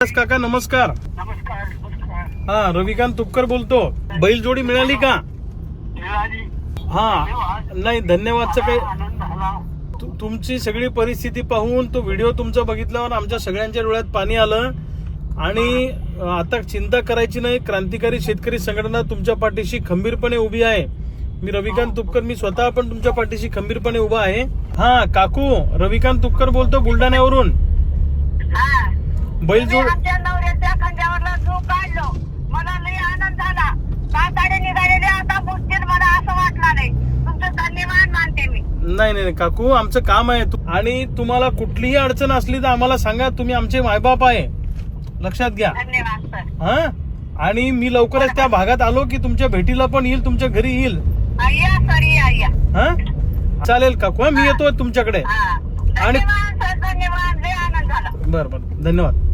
काका नमस्कार. नमस्कार. हा रविकांत तुपकर बोलतो. बैलजोडी मिळाली का? मिळाली. हा नाही धन्यवादचं काही. आनंद झाला. तुमची सगळी परिस्थिती पाहून तो व्हिडिओ तुमचा बघितल्यावर आमच्या सगळ्यांच्या डोळ्यात पाणी आलं आणि आता चिंता करायची नाही. क्रांतिकारी शेतकरी संघटना तुमच्या पाठीशी खंबीरपणे उभी आहे. मी रविकांत तुपकर मी स्वतः पण तुमच्या पाठीशी खंबीरपणे उभा आहे. हा काकू रविकांत तुपकर बोलतो बुलढाण्यावरून. बैलजोड आमच्या नवऱ्याच्या खांद्यावरला जो काढलो मला लई आनंद झाला. काताडे निघालेले आता पुसतील मला असं वाटलं नाही. तुमचं धन्यवाद मानते मी. नाही काकू आमचं काम आहे आणि तुम्हाला कुठलीही अडचण असली तर आम्हाला सांगा. तुम्ही आमचे मायबाप आहे लक्षात घ्या. धन्यवाद सर. हा आणि मी लवकरच त्या भागात आलो की तुमच्या भेटीला पण येईल तुमच्या घरी येईल. या सर या. हा चालेल काकू. हा मी येतो तुमच्याकडे. धन्यवाद सर. धन्यवाद. लई आनंद झाला. बरं धन्यवाद.